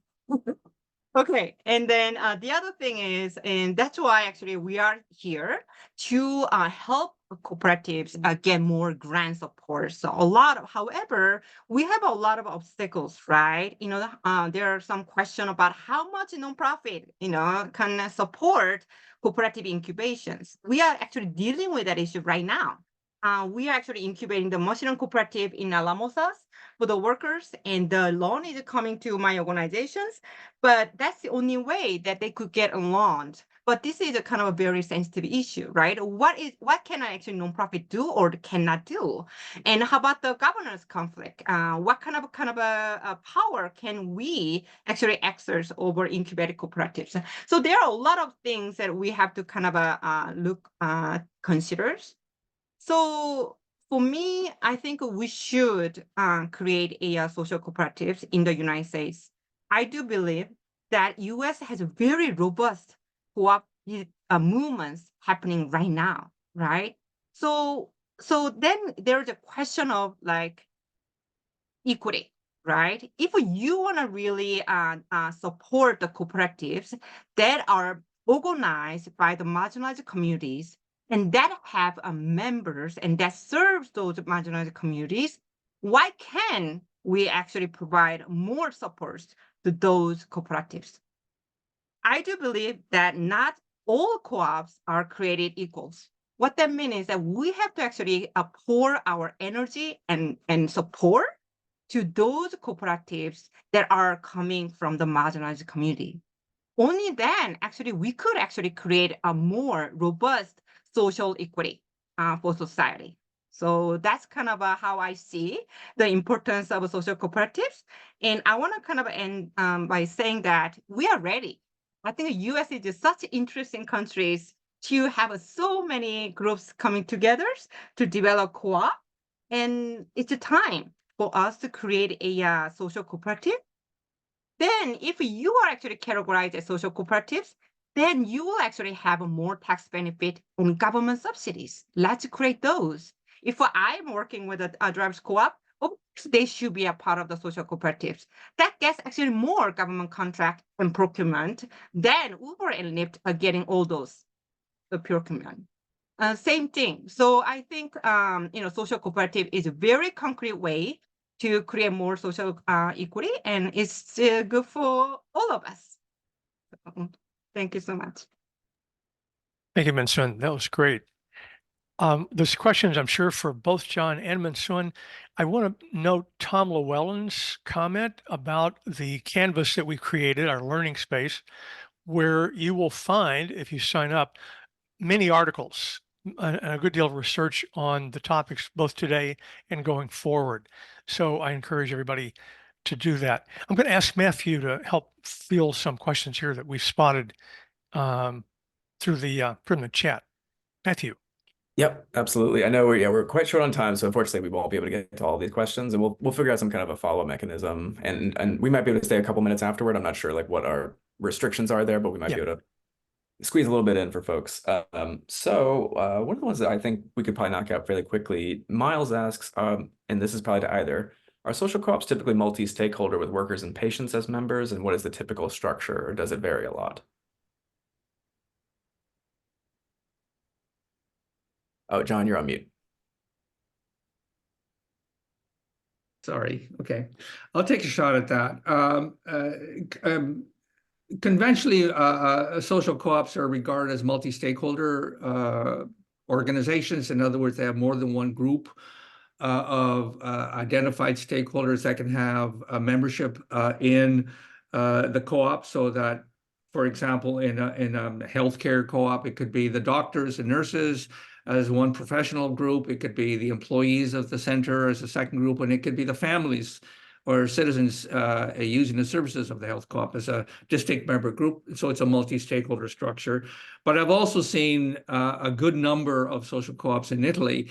E: Okay, and then the other thing is, and that's why actually we are here to help cooperatives get more grant support. So however, we have a lot of obstacles, right? There are some question about how much nonprofit, can support cooperative incubations. We are actually dealing with that issue right now. We are actually incubating the mushroom cooperative in Alamosas for the workers, and the loan is coming to my organizations, but that's the only way that they could get a loan. But this is a kind of a very sensitive issue, right? What can I actually nonprofit do or cannot do? And how about the governance conflict? What kind of a power can we actually exercise over incubated cooperatives? So there are a lot of things that we have to kind of consider. So for me, I think we should create a social cooperatives in the United States. I do believe that U.S. has a very robust co-op movements happening right now, right? So then there's a question of like equity, right? If you want to really support the cooperatives that are organized by the marginalized communities and that have members and that serves those marginalized communities, why can we actually provide more support to those cooperatives? I do believe that not all co-ops are created equals. What that means is that we have to actually pour our energy and support to those cooperatives that are coming from the marginalized community. Only then actually we could actually create a more robust social equity for society. So that's kind of how I see the importance of social cooperatives. And I want to kind of end by saying that we are ready. I think the US is just such interesting countries to have so many groups coming together to develop co-op. And it's a time for us to create a social cooperative. Then if you are actually categorized as social cooperatives, then you will actually have more tax benefit on government subsidies. Let's create those. If I'm working with a drivers co-op, of course they should be a part of the social cooperatives. That gets actually more government contract and procurement than Uber and Lyft are getting all those procurement. Same thing. So I think social cooperative is a very concrete way to create more social equity, and it's good for all of us. Thank you so much.
A: Thank you, Minsun. That was great. There's questions, I'm sure, for both John and Minsun. I want to note Tom Llewellyn's comment about the canvas that we created, our learning space, where you will find, if you sign up, many articles and a good deal of research on the topics both today and going forward. So I encourage everybody to do that. I'm going to ask Matthew to help field some questions here that we spotted from the chat. Matthew.
H: Yep, absolutely. I know we're quite short on time, so unfortunately we won't be able to get to all these questions, and we'll figure out some kind of a follow-up mechanism, and we might be able to stay a couple minutes afterward. I'm not sure like what our restrictions are there, but we might be able to squeeze a little bit in for folks. So one of the ones that I think we could probably knock out fairly quickly, Miles asks, and this is probably to either, are social co-ops typically multi-stakeholder with workers and patients as members, and what is the typical structure, or does it vary a lot? Oh, John, you're on mute.
G: Sorry. Okay. I'll take a shot at that. conventionally, social co-ops are regarded as multi-stakeholder organizations. In other words, they have more than one group of identified stakeholders that can have a membership in the co-op, so that, for example, in a healthcare co-op, it could be the doctors and nurses as one professional group, it could be the employees of the center as a second group, and it could be the families or citizens using the services of the health co-op as a distinct member group. So it's a multi-stakeholder structure. But I've also seen a good number of social co-ops in Italy,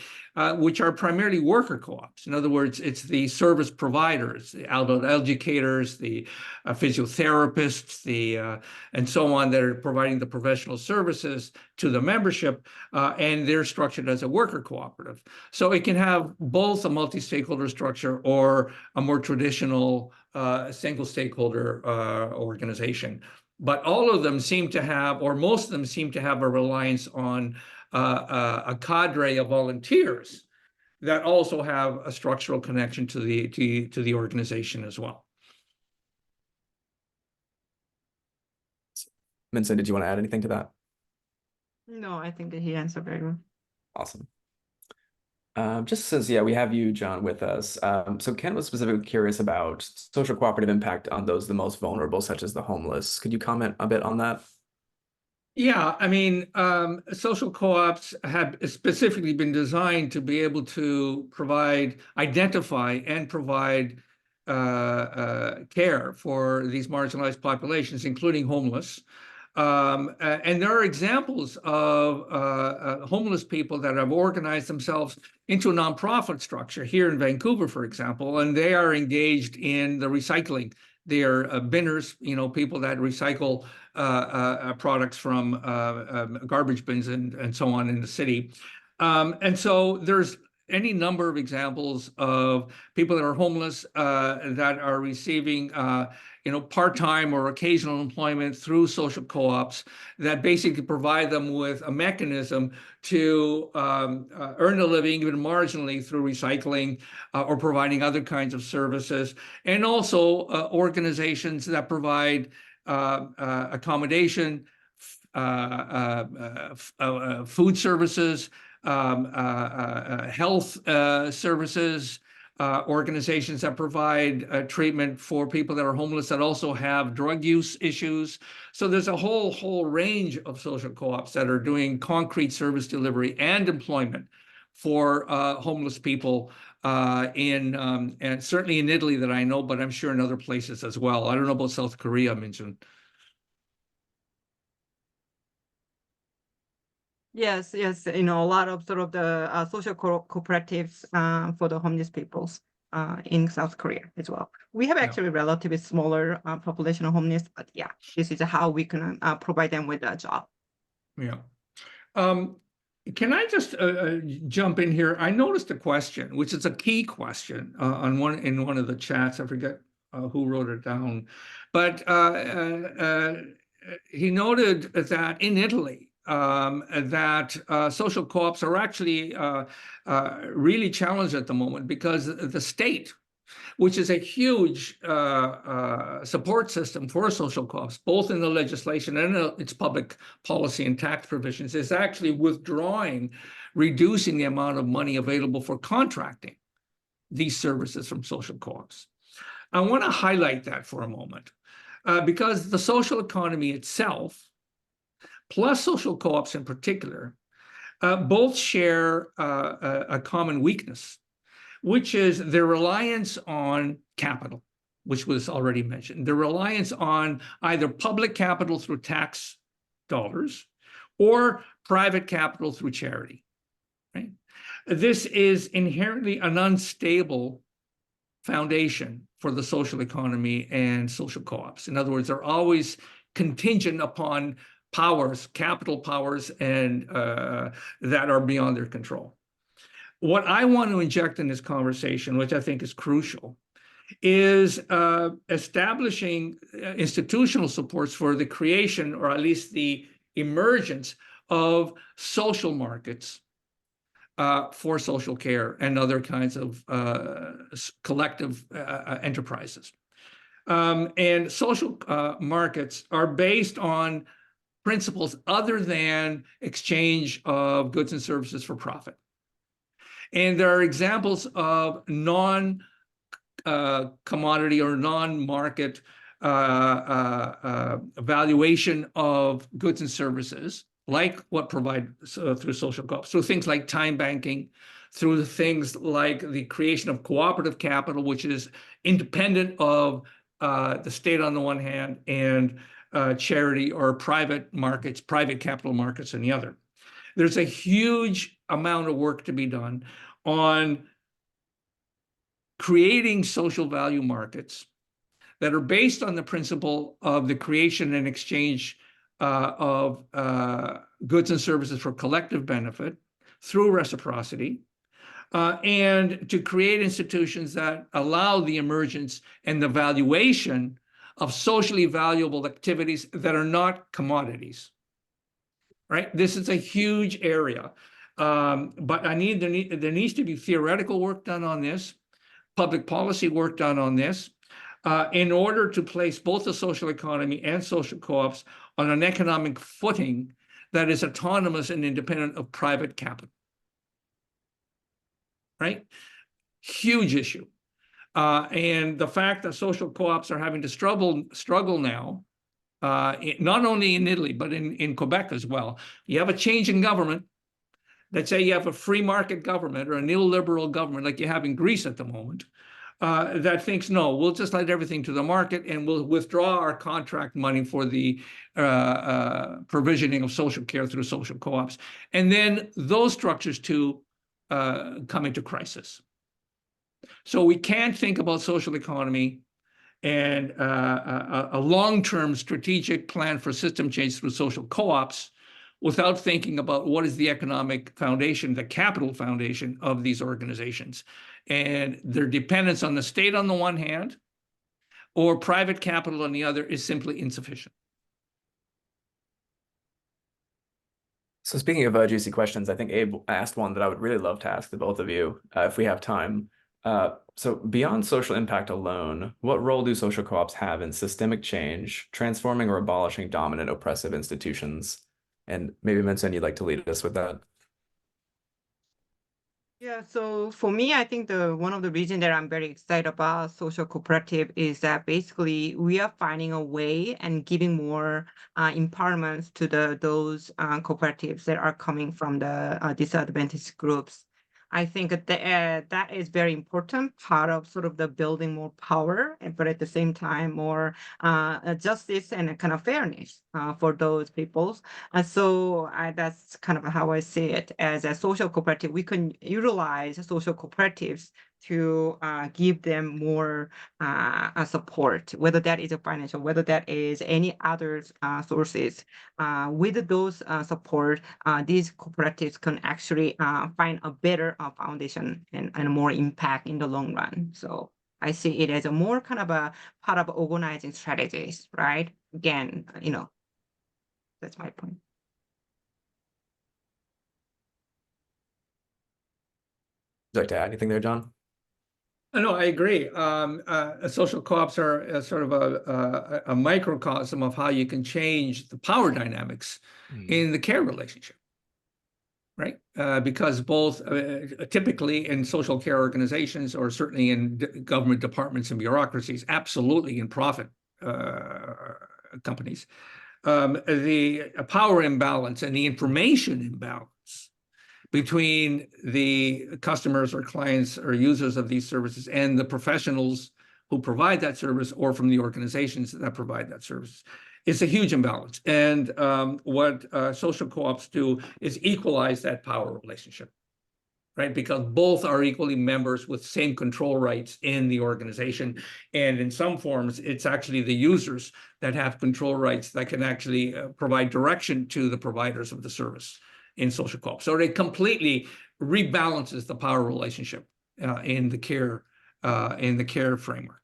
G: which are primarily worker co-ops. In other words, it's the service providers, the adult educators, the physiotherapists, and so on, that are providing the professional services to the membership, and they're structured as a worker cooperative. So it can have both a multi-stakeholder structure or a more traditional single stakeholder organization. But all of them seem to have, or most of them seem to have, a reliance on a cadre of volunteers that also have a structural connection to the organization as well.
H: Minsun, did you want to add anything to that?
E: No, I think that he answered very well.
H: Awesome. Just since, yeah, we have you, John, with us. So Ken was specifically curious about social cooperative impact on those the most vulnerable, such as the homeless. Could you comment a bit on that?
G: Yeah, I mean, social co-ops have specifically been designed to be able to identify and provide care for these marginalized populations, including homeless. And there are examples of homeless people that have organized themselves into a nonprofit structure here in Vancouver, for example, and they are engaged in the recycling. They are binners, people that recycle products from garbage bins and so on in the city. And so there's any number of examples of people that are homeless that are receiving part-time or occasional employment through social co-ops that basically provide them with a mechanism to earn a living, even marginally, through recycling or providing other kinds of services, and also organizations that provide accommodation, food services, health services, organizations that provide treatment for people that are homeless that also have drug use issues. So there's a whole range of social co-ops that are doing concrete service delivery and employment for homeless people and certainly in Italy that I know, but I'm sure in other places as well. I don't know about South Korea, Minsun.
E: Yes, a lot of sort of the social cooperatives for the homeless peoples in South Korea as well. We have actually relatively smaller population of homeless, but yeah, this is how we can provide them with a job.
G: Yeah. Can I just jump in here? I noticed a question, which is a key question in one of the chats. I forget who wrote it down, but he noted that in Italy, that social co-ops are actually really challenged at the moment because the state, which is a huge support system for social co-ops, both in the legislation and its public policy and tax provisions, is actually reducing the amount of money available for contracting these services from social co-ops. I want to highlight that for a moment because the social economy itself, plus social co-ops in particular, both share a common weakness, which is their reliance on capital, which was already mentioned. Their reliance on either public capital through tax dollars or private capital through charity, right? This is inherently an unstable foundation for the social economy and social co-ops. In other words, they're always contingent upon capital powers, and that are beyond their control. What I want to inject in this conversation, which I think is crucial, is establishing institutional supports for the creation, or at least the emergence, of social markets for social care and other kinds of collective enterprises. And social markets are based on principles other than exchange of goods and services for profit. And there are examples of non-commodity or non-market valuation of goods and services, like what provided through social co-ops, through things like time banking, through things like the creation of cooperative capital, which is independent of the state on the one hand and charity or private markets, private capital markets on the other. There's a huge amount of work to be done on creating social value markets that are based on the principle of the creation and exchange of goods and services for collective benefit through reciprocity, and to create institutions that allow the emergence and the valuation of socially valuable activities that are not commodities. Right? This is a huge area, but there needs to be theoretical work done on this, public policy work done on this, in order to place both the social economy and social co-ops on an economic footing that is autonomous and independent of private capital. Right? Huge issue. And the fact that social co-ops are having to struggle now, not only in Italy, but in Quebec as well. You have a change in government. Let's say you have a free market government or a neoliberal government like you have in Greece at the moment, that thinks, no, we'll just let everything to the market and we'll withdraw our contract money for the provisioning of social care through social co-ops. And then those structures too come into crisis. So we can't think about social economy and a long-term strategic plan for system change through social co-ops without thinking about what is the economic foundation, the capital foundation of these organizations, and their dependence on the state on the one hand, or private capital on the other, is simply insufficient.
H: So speaking of juicy questions, I think Abe asked one that I would really love to ask the both of you, if we have time. So beyond social impact alone, what role do social co-ops have in systemic change, transforming or abolishing dominant oppressive institutions? And maybe Minsun, you'd like to lead us with that.
E: Yeah, so for me, I think one of the reasons that I'm very excited about social cooperative is that basically we are finding a way and giving more empowerment to those cooperatives that are coming from the disadvantaged groups. I think that is very important part of sort of the building more power, but at the same time more justice and a kind of fairness for those peoples. And so that's kind of how I see it. As a social cooperative, we can utilize social cooperatives to give them more support, whether that is a financial, whether that is any other sources. With those support, these cooperatives can actually find a better foundation and more impact in the long run. So I see it as a more kind of a part of organizing strategies, right? Again, that's my point.
H: Would you like to add anything there, John?
G: No, I agree. Social co-ops are sort of a microcosm of how you can change the power dynamics in the care relationship, right? Because both typically in social care organizations, or certainly in government departments and bureaucracies, absolutely in profit companies, the power imbalance and the information imbalance between the customers or clients or users of these services and the professionals who provide that service, or from the organizations that provide that service. It's a huge imbalance. And what social co-ops do is equalize that power relationship, right? Because both are equally members with same control rights in the organization. And in some forms, it's actually the users that have control rights that can actually provide direction to the providers of the service in social co-op. So it completely rebalances the power relationship in the care framework.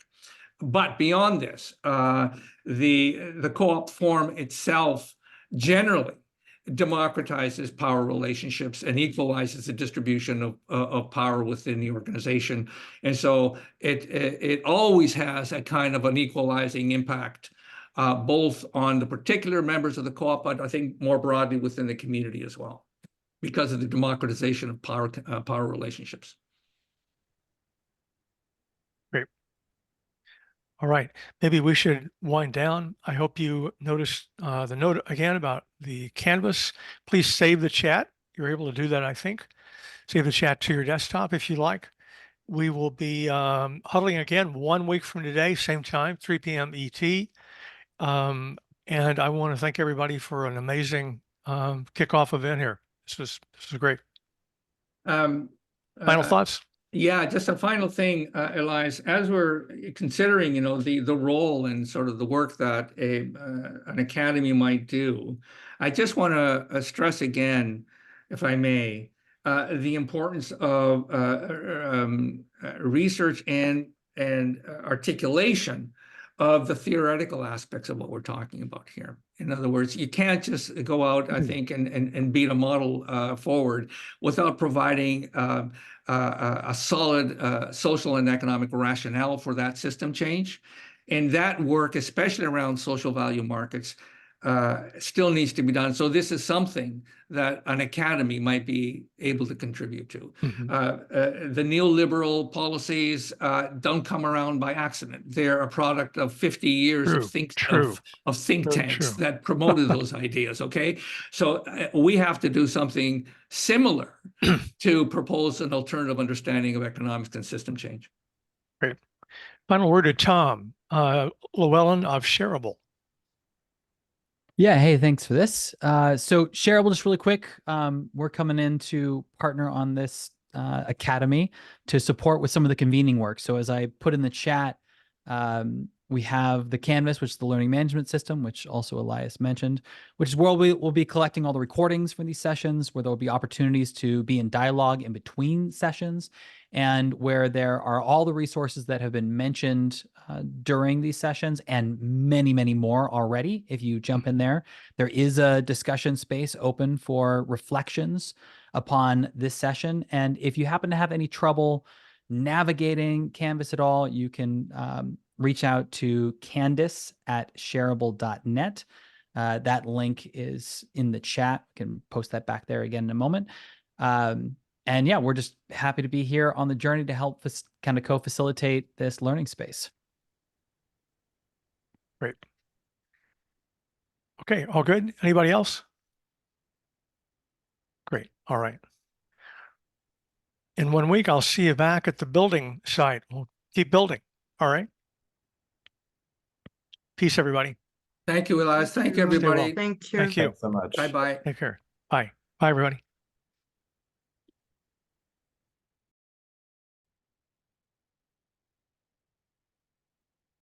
G: But beyond this, the co-op form itself generally democratizes power relationships and equalizes the distribution of power within the organization. And so it always has a kind of an equalizing impact, both on the particular members of the co-op, but I think more broadly within the community as well, because of the democratization of power relationships.
A: Great. All right, maybe we should wind down. I hope you noticed the note again about the Canvas. Please save the chat. You're able to do that, I think. Save the chat to your desktop if you like. We will be huddling again 1 week from today, same time, 3 p.m. ET. And I want to thank everybody for an amazing kickoff event here. This was great. Final thoughts?
G: Yeah, just a final thing, Elias, as we're considering, the role and sort of the work that an academy might do, I just want to stress again, if I may, the importance of research and articulation of the theoretical aspects of what we're talking about here. In other words, you can't just go out, I think, and beat a model forward without providing a solid social and economic rationale for that system change. And that work, especially around social value markets, still needs to be done. So this is something that an academy might be able to contribute to. The neoliberal policies don't come around by accident. They're a product of 50 years of think tanks that promoted those ideas, okay? So we have to do something similar to propose an alternative understanding of economics and system change.
A: Great. Final word to Tom Llewellyn of Shareable.
I: Yeah, hey, thanks for this. So Shareable, just really quick, we're coming in to partner on this academy to support with some of the convening work. So as I put in the chat, we have the Canvas, which is the learning management system, which also Elias mentioned, which is where we'll be collecting all the recordings for these sessions, where there'll be opportunities to be in dialogue in between sessions, and where there are all the resources that have been mentioned during these sessions, and many, many more already. If you jump in there, there is a discussion space open for reflections upon this session. And if you happen to have any trouble navigating Canvas at all, you can reach out to Candice@shareable.net. That link is in the chat. We can post that back there again in a moment. And yeah, we're just happy to be here on the journey to help kind of co-facilitate this learning space.
A: Great. Okay, all good? Anybody else? Great, all right. In 1 week, I'll see you back at the building site. We'll keep building, all right? Peace, everybody.
G: Thank you, Elias. Thank you, everybody.
E: Thank you.
A: Thank you.
H: Thanks so much.
G: Bye-bye.
A: Take care. Bye. Bye, everybody.